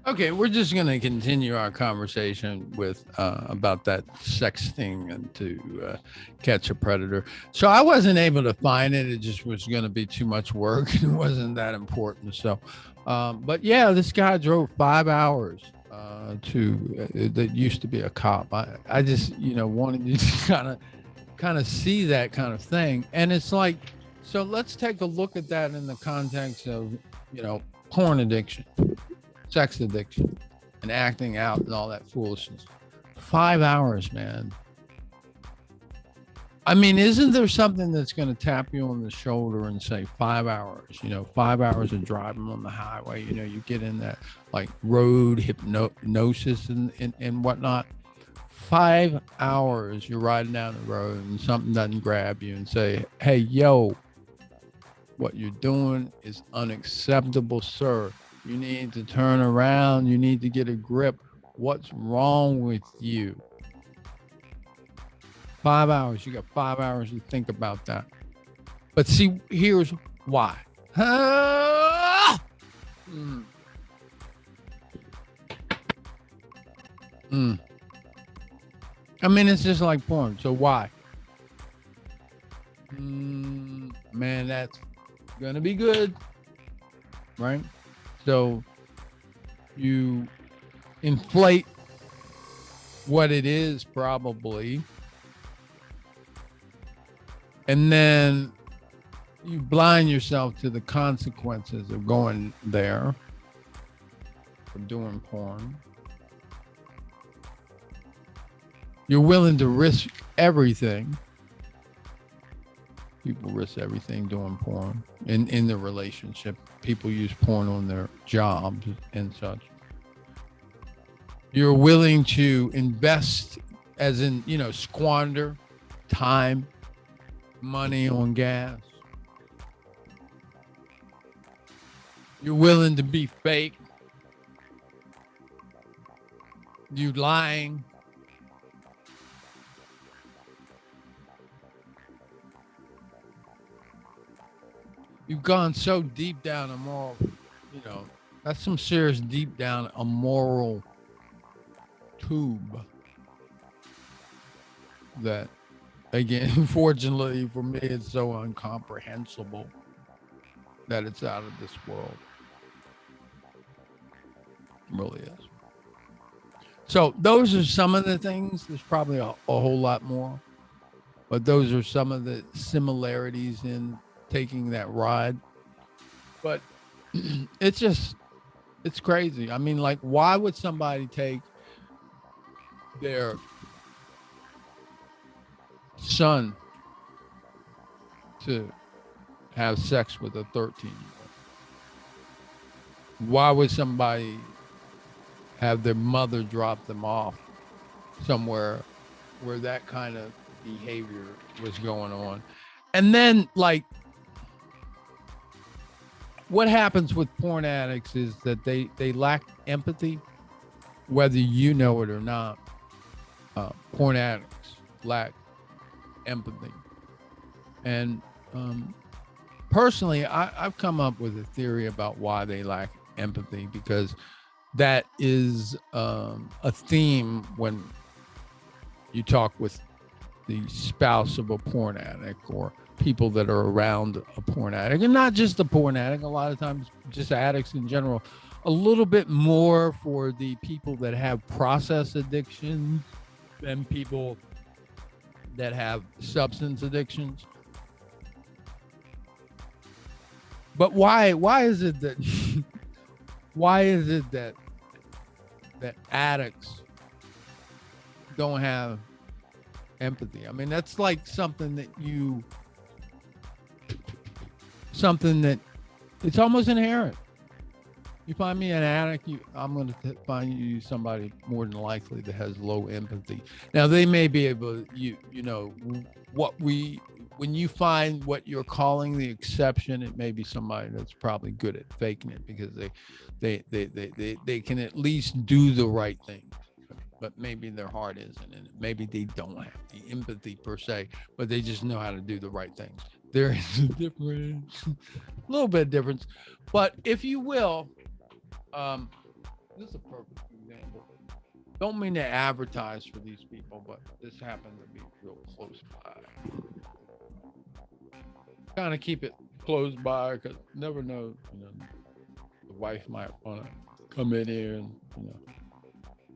Okay, we're just going to continue our conversation with about that sexting and to catch a predator. So I wasn't able to find it; it just was going to be too much work. It wasn't that important. So, but yeah, this guy drove 5 hours that used to be a cop. I just wanted you to kind of see that kind of thing, and it's like, so let's take a look at that in the context of porn addiction, sex addiction, and acting out and all that foolishness. 5 hours, man. I mean, isn't there something that's going to tap you on the shoulder and say 5 hours? 5 hours of driving on the highway. You get in that like road hypnosis and whatnot. 5 hours you're riding down the road and something doesn't grab you and say, "Hey, yo, what you're doing is unacceptable, sir. You need to turn around. You need to get a grip. What's wrong with you?" 5 hours. You got 5 hours to think about that. But see, here's why. Mm. Mm. I mean, it's just like porn. So why? Man, that's gonna be good, right? So you inflate what it is, probably, and then you blind yourself to the consequences of going there or doing porn. You're willing to risk everything. People risk everything doing porn in the relationship. People use porn on their jobs and such. You're willing to invest, as in, squander time, money on gas. You're willing to be fake. You lying. You've gone so deep down a moral, that's some serious deep down a moral tube that, again, unfortunately for me, it's so incomprehensible that it's out of this world. It really is. So those are some of the things. There's probably a whole lot more, but those are some of the similarities in taking that ride. But it's crazy. I mean, like, why would somebody take their son to have sex with a 13-year-old? Why would somebody have their mother drop them off somewhere where that kind of behavior was going on? And then, like, what happens with porn addicts is that they lack empathy, whether you know it or not. Porn addicts lack empathy. And personally, I've come up with a theory about why they lack empathy, because that is a theme when you talk with the spouse of a porn addict or people that are around a porn addict, and not just the porn addict, a lot of times just addicts in general. A little bit more for the people that have process addictions than people that have substance addictions. But why is it that why is it that addicts don't have empathy? I mean, that's like something that it's almost inherent. You find me an addict, I'm going to find you somebody more than likely that has low empathy. Now, they may be able, when you find what you're calling the exception, it may be somebody that's probably good at faking it, because they can at least do the right thing. But maybe their heart isn't in it. Maybe they don't have the empathy per se, but they just know how to do the right things. There is a difference, a little bit of difference. But if you will, This is a perfect example. Don't mean to advertise for these people, but this happened to be real close by. Kind of keep it close by because never know, the wife might want to come in here and,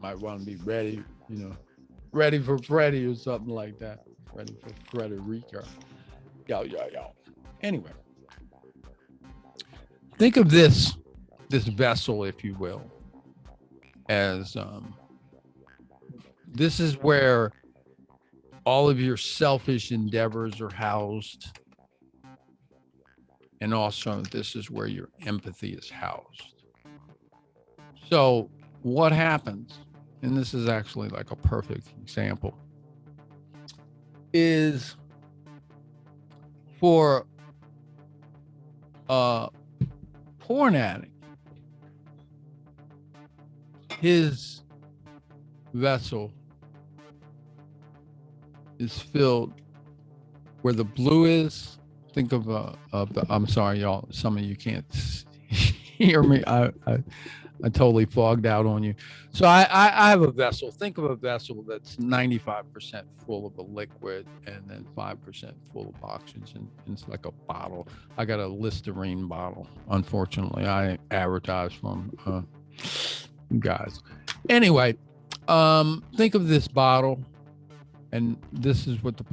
might want to be ready, ready for Freddie or something like that. Ready for Frederica. Yo, yo, yo. Anyway, think of this vessel, if you will, as this is where all of your selfish endeavors are housed. And also, this is where your empathy is housed. So what happens, and this is actually like a perfect example, is for a porn addict, his vessel is filled where the blue is. Think of I'm sorry, y'all. Some of you can't hear me. I totally fogged out on you. So I have a vessel. Think of a vessel that's 95% full of a liquid and then 5% full of oxygen. And it's like a bottle. I got a Listerine bottle. Unfortunately, I advertise from guys. Anyway, think of this bottle, and this is what the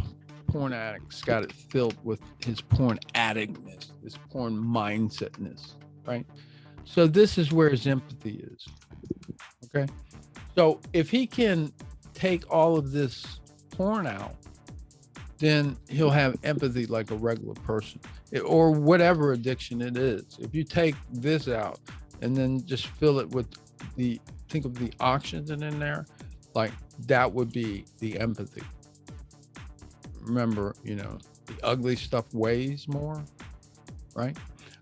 porn addict's got it filled with, his porn addictness, his porn mindsetness, right? So this is where his empathy is. Okay. So if he can take all of this porn out, then he'll have empathy like a regular person, or whatever addiction it is. If you take this out and then just fill it with think of the oxygen in there, like that would be the empathy. Remember, the ugly stuff weighs more, right?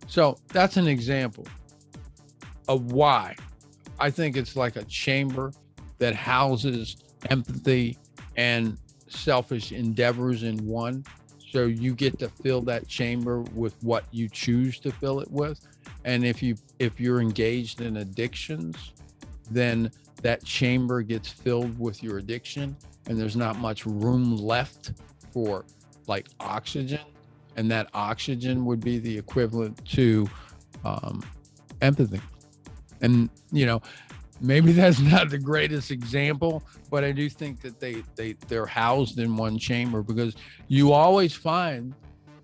So that's an example of why I think it's like a chamber that houses empathy and selfish endeavors in one. So you get to fill that chamber with what you choose to fill it with. And if you're engaged in addictions, then that chamber gets filled with your addiction, and there's not much room left for like oxygen, and that oxygen would be the equivalent to empathy. And maybe that's not the greatest example, but I do think that they're housed in one chamber, because you always find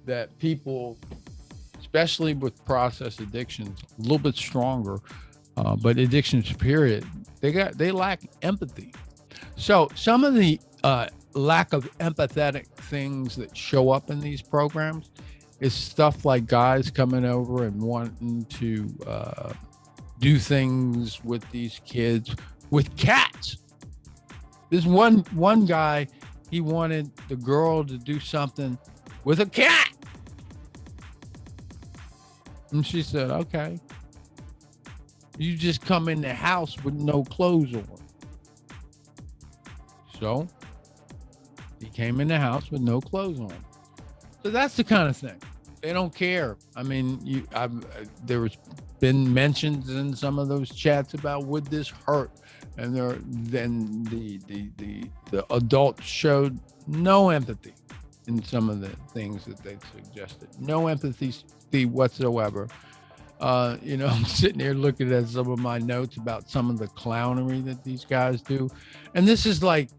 that people, especially with process addictions, a little bit stronger, but addictions period, they lack empathy. So some of the lack of empathetic things that show up in these programs is stuff like guys coming over and wanting to do things with these kids with cats. This one guy, he wanted the girl to do something with a cat, and she said, okay, you just come in the house with no clothes on. So he came in the house with no clothes on. So that's the kind of thing. They don't care. I mean, there was been mentions in some of those chats about, would this hurt? And then the adults showed no empathy in some of the things that they suggested. No empathy whatsoever. I'm sitting here looking at some of my notes about some of the clownery that these guys do. And this is like,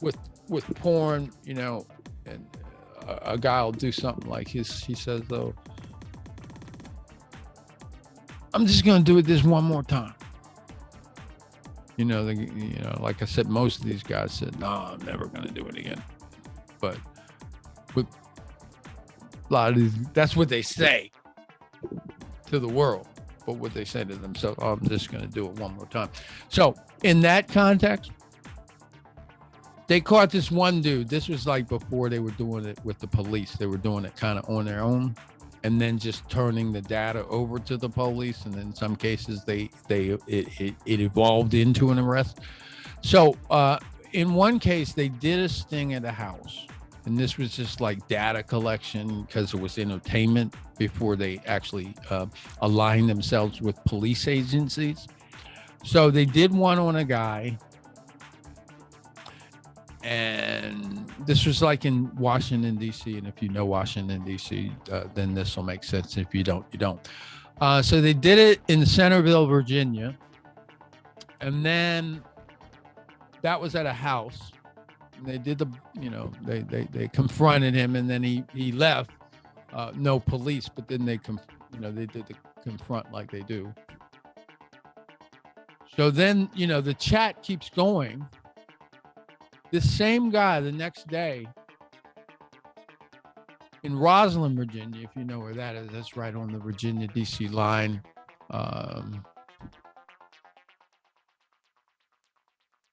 with porn, and a guy will do something like he says, though, I'm just going to do it this one more time. Like I said, most of these guys said, no, I'm never going to do it again. But with a lot of these, that's what they say to the world. But what they say to themselves, oh, I'm just going to do it one more time. So in that context, they caught this one dude. This was like before they were doing it with the police. They were doing it kind of on their own, and then just turning the data over to the police. And in some cases, it evolved into an arrest. So in one case, they did a sting at a house, And this was just like data collection because it was entertainment before they actually aligned themselves with police agencies. So they did one on a guy, and this was like in Washington, D.C. And if you know Washington, D.C., then this will make sense. If you don't, you don't. So they did it in Centerville, Virginia. And then that was at a house. And they did they confronted him, and then he left. No police, but then they did the confront like they do. So then, the chat keeps going. This same guy the next day in Roslyn, Virginia, if you know where that is, that's right on the Virginia DC line.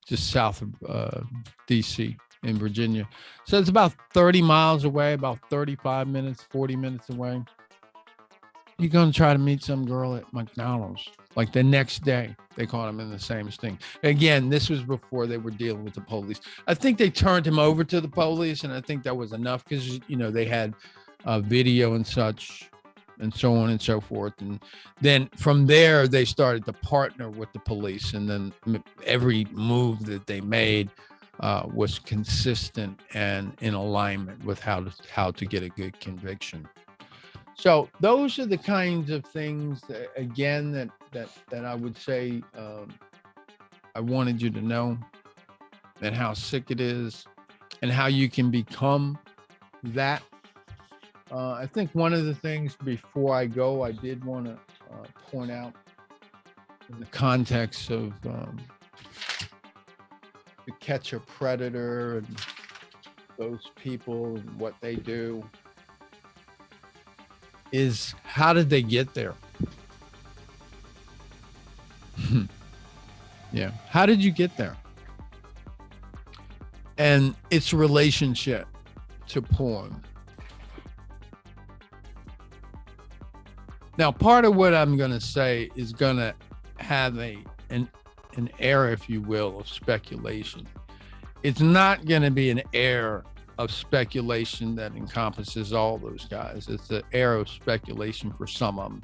Just south of DC in Virginia. So it's about 30 miles away, about 35 minutes, 40 minutes away. You're going to try to meet some girl at McDonald's. Like the next day, they caught him in the same thing. Again, this was before they were dealing with the police. I think they turned him over to the police, and I think that was enough because, they had video and such and so on and so forth. And then from there, they started to partner with the police. And then every move that they made was consistent and in alignment with how to get a good conviction. So those are the kinds of things that, again, that I would say I wanted you to know, and how sick it is and how you can become that. I think one of the things before I go, I did want to point out in the context of to catch a predator and those people and what they do is, how did they get there? Yeah. How did you get there? And its relationship to porn. Now, part of what I'm going to say is going to have an air, if you will, of speculation. It's not going to be an air of speculation that encompasses all those guys. It's an air of speculation for some of them.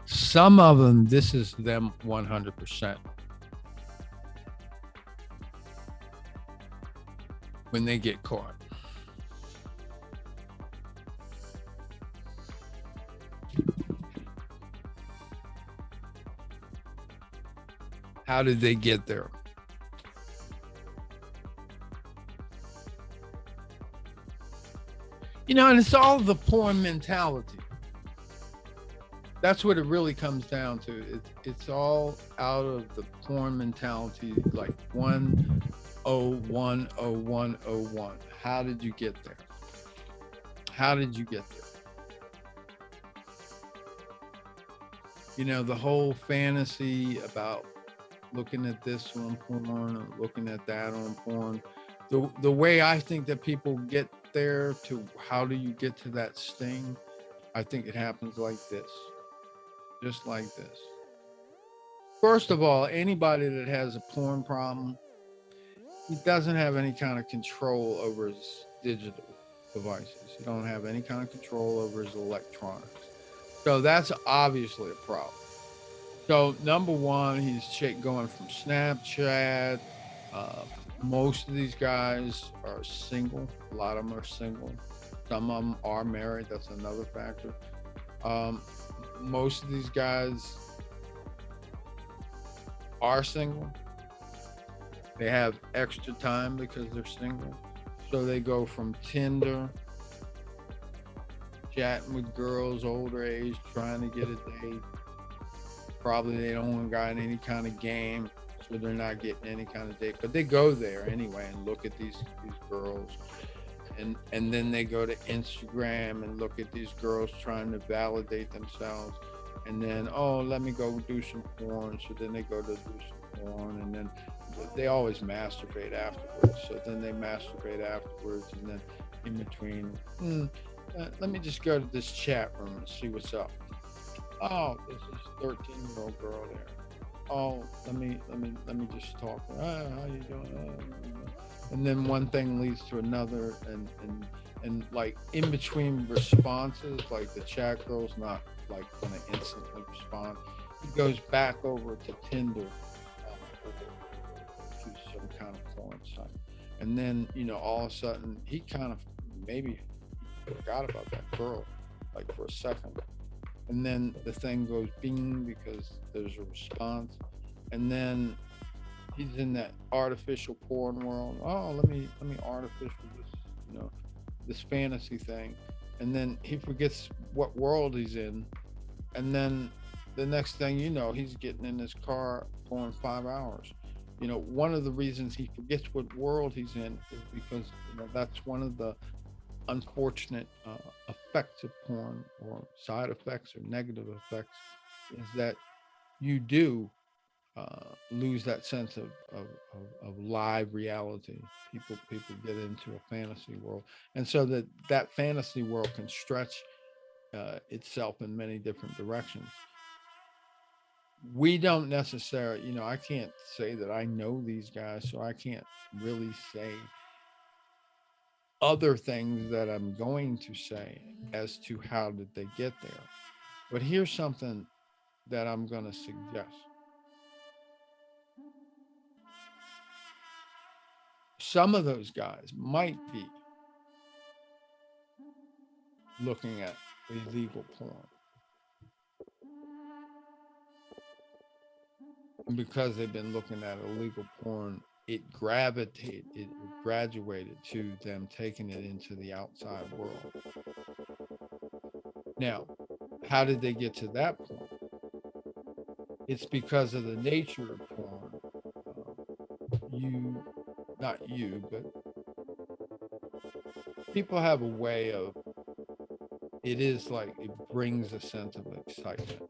Some of them, this is them 100%. When they get caught. How did they get there? And it's all the porn mentality. That's what it really comes down to. It's all out of the porn mentality, like 1010101. How did you get there? How did you get there? The whole fantasy about looking at this on porn or looking at that on porn. The way I think that people get there to how do you get to that sting, I think it happens like this. Just like this. First of all, anybody that has a porn problem, he doesn't have any kind of control over his digital devices. He don't have any kind of control over his electronics. So that's obviously a problem. So number one, he's going from Snapchat. Most of these guys are single. A lot of them are single. Some of them are married. That's another factor. Most of these guys are single. They have extra time because they're single. So they go from Tinder, chatting with girls older age, trying to get a date. Probably they don't got any kind of game, so they're not getting any kind of date. But they go there anyway and look at these girls. And then they go to Instagram and look at these girls trying to validate themselves. And then, let me go do some porn. So then they go to do some porn, and then they always masturbate afterwards. So then they masturbate afterwards, and then in between, let me just go to this chat room and see what's up. Oh, this is 13-year-old girl there. Oh, let me just talk. How you doing? and then one thing leads to another, and like in between responses, like the chat girl's not like going to instantly respond. He goes back over to Tinder to some kind of porn site, and then all of a sudden he kind of maybe forgot about that girl, like for a second, and then the thing goes bing because there's a response, and then he's in that artificial porn world. Oh, let me artificial this, this fantasy thing, and then he forgets what world he's in, and then the next thing you know, he's getting in his car going 5 hours. One of the reasons he forgets what world he's in is because that's one of the unfortunate effects of porn, or side effects or negative effects, is that you do lose that sense of live reality. People get into a fantasy world, and so that fantasy world can stretch itself in many different directions. We don't necessarily, I can't say that I know these guys, so I can't really say other things that I'm going to say as to how did they get there. But here's something that I'm going to suggest. Some of those guys might be looking at illegal porn. And because they've been looking at illegal porn, it graduated to them taking it into the outside world. Now, how did they get to that point? It's because of the nature of porn. Not you, but people have a way of, it is like it brings a sense of excitement.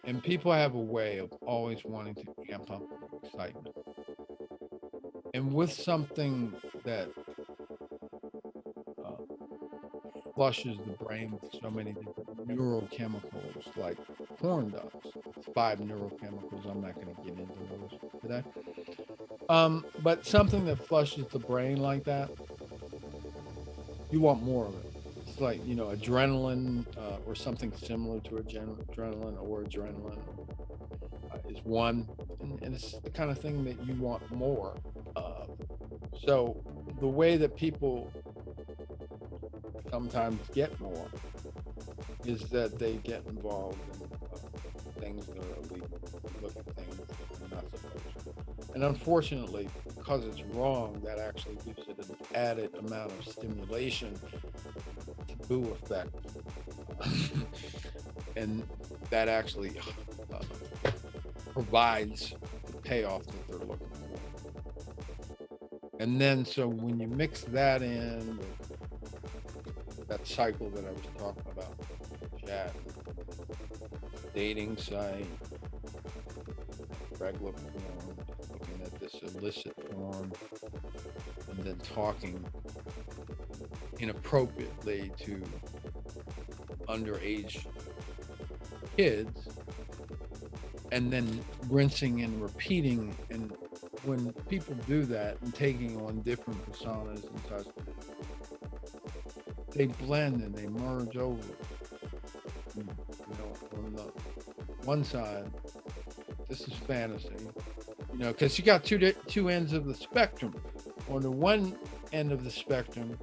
And people have a way of always wanting to amp up the excitement. And with something that flushes the brain with so many different neurochemicals like porn does, 5 neurochemicals, I'm not going to get into those today. But something that flushes the brain like that, you want more of it. It's like, adrenaline or something similar to adrenaline or adrenaline is one. And it's the kind of thing that you want more of. So the way that people sometimes get more is that they get involved in things that are illegal, look at things that they're not supposed to. And unfortunately, because it's wrong, that actually gives it an added amount of stimulation, taboo effect. And that actually provides the payoff that they're looking for. And then, so when you mix that in with that cycle that I was talking about, chat, dating site, regular porn, looking at this illicit porn, and then talking inappropriately to underage kids, and then rinsing and repeating. And when people do that and taking on different personas and such, they blend and they merge over. On the one side, this is fantasy, because you got two ends of the spectrum. On the one end of the spectrum,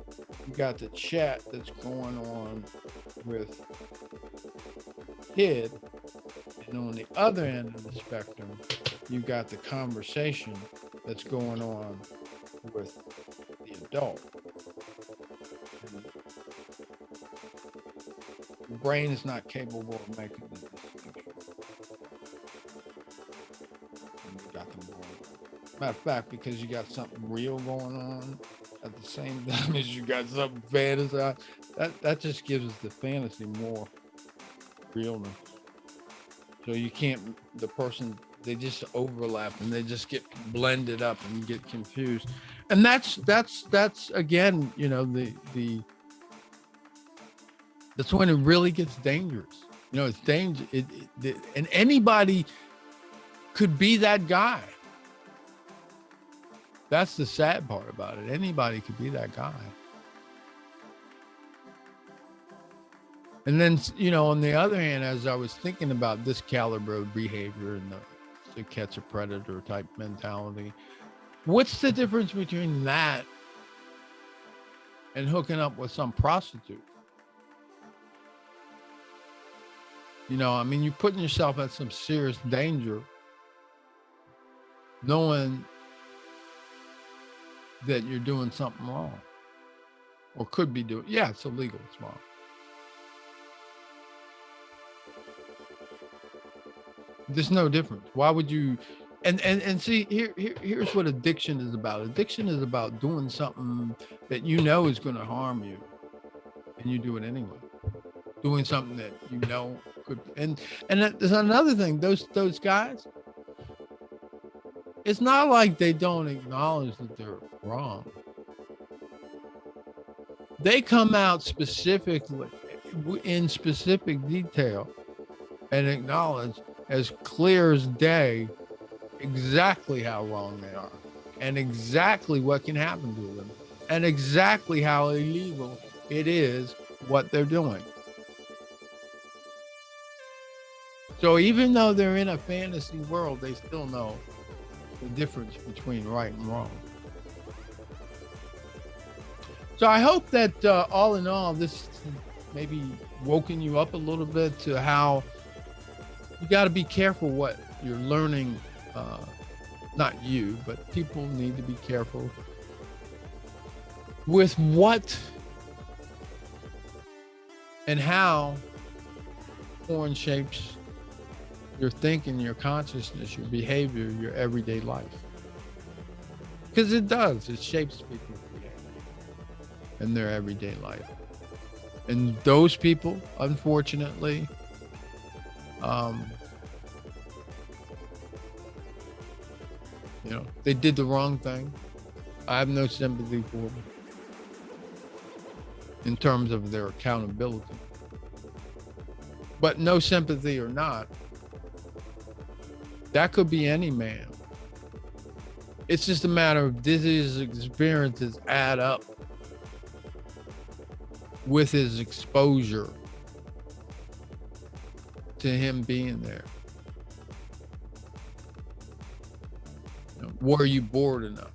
you got the chat that's going on with kid, and on the other end of the spectrum, you got the conversation that's going on with the adult. And the brain is not capable of making the distinction. And you got them wrong. Matter of fact, because you got something real going on at the same time as you got something fantasy, that just gives the fantasy more realness. So you can't, the person, they just overlap and they just get blended up and get confused. And that's again, that's when it really gets dangerous. It's dangerous. And anybody could be that guy. That's the sad part about it. Anybody could be that guy. And then, on the other hand, as I was thinking about this caliber of behavior and the catch a predator type mentality, what's the difference between that and hooking up with some prostitute? You're putting yourself at some serious danger knowing that you're doing something wrong or could be doing. Yeah, it's illegal. It's wrong. There's no difference. Why would you? And see, here's what addiction is about. Addiction is about doing something that is going to harm you, and you do it anyway. Doing something that could. And there's another thing. Those guys. It's not like they don't acknowledge that they're wrong. They come out specifically in specific detail and acknowledge as clear as day exactly how wrong they are and exactly what can happen to them and exactly how illegal it is what they're doing. So even though they're in a fantasy world, they still know the difference between right and wrong. So I hope that all in all, this maybe woken you up a little bit to how you got to be careful what you're learning. Not you, but people need to be careful with what and how porn shapes your thinking, your consciousness, your behavior, your everyday life. Because it does. It shapes people's behavior in their everyday life. And those people, unfortunately, they did the wrong thing. I have no sympathy for them in terms of their accountability. But no sympathy or not, that could be any man. It's just a matter of his experiences add up with his exposure to him being there. Were you bored enough?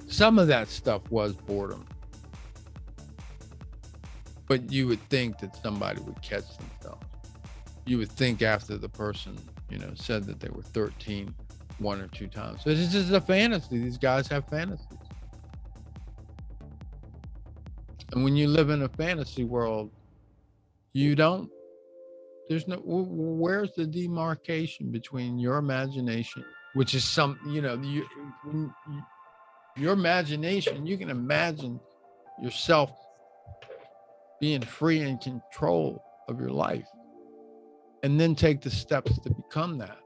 Some of that stuff was boredom. But you would think that somebody would catch themselves. You would think after the person, said that they were 13 one or two times. So it's just a fantasy. These guys have fantasies. And when you live in a fantasy world, where's the demarcation between your imagination, which is your imagination, you can imagine yourself being free and control of your life and then take the steps to become that.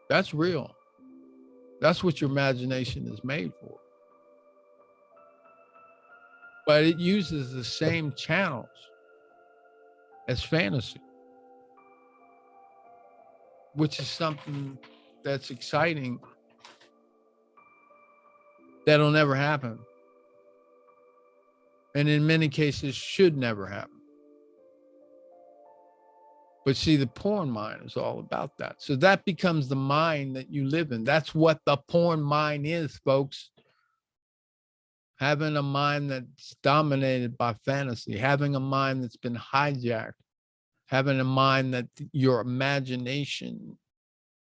That's real. That's what your imagination is made for. But it uses the same channels as fantasy, which is something that's exciting that'll never happen. And in many cases should never happen. But see, the porn mind is all about that. So that becomes the mind that you live in. That's what the porn mind is, folks. Having a mind that's dominated by fantasy, having a mind that's been hijacked, having a mind that your imagination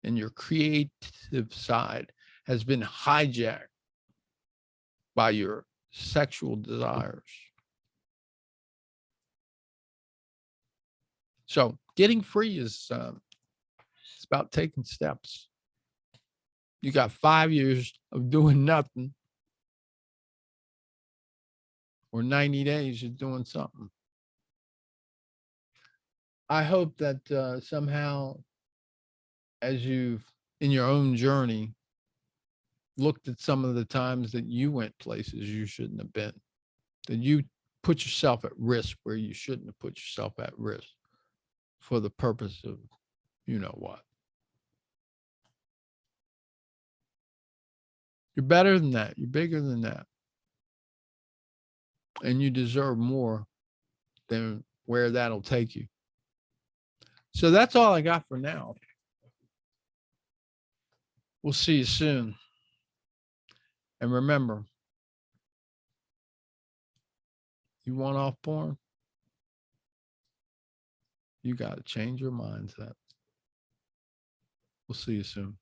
and your creative side has been hijacked by your sexual desires. So getting free is it's about taking steps. You got 5 years of doing nothing, or 90 days of doing something. I hope that somehow, as you've in your own journey looked at some of the times that you went places you shouldn't have been, that you put yourself at risk where you shouldn't have put yourself at risk for the purpose of what. You're better than that. You're bigger than that. And you deserve more than where that'll take you. So that's all I got for now. We'll see you soon. And remember, you want off porn? You got to change your mindset. We'll see you soon.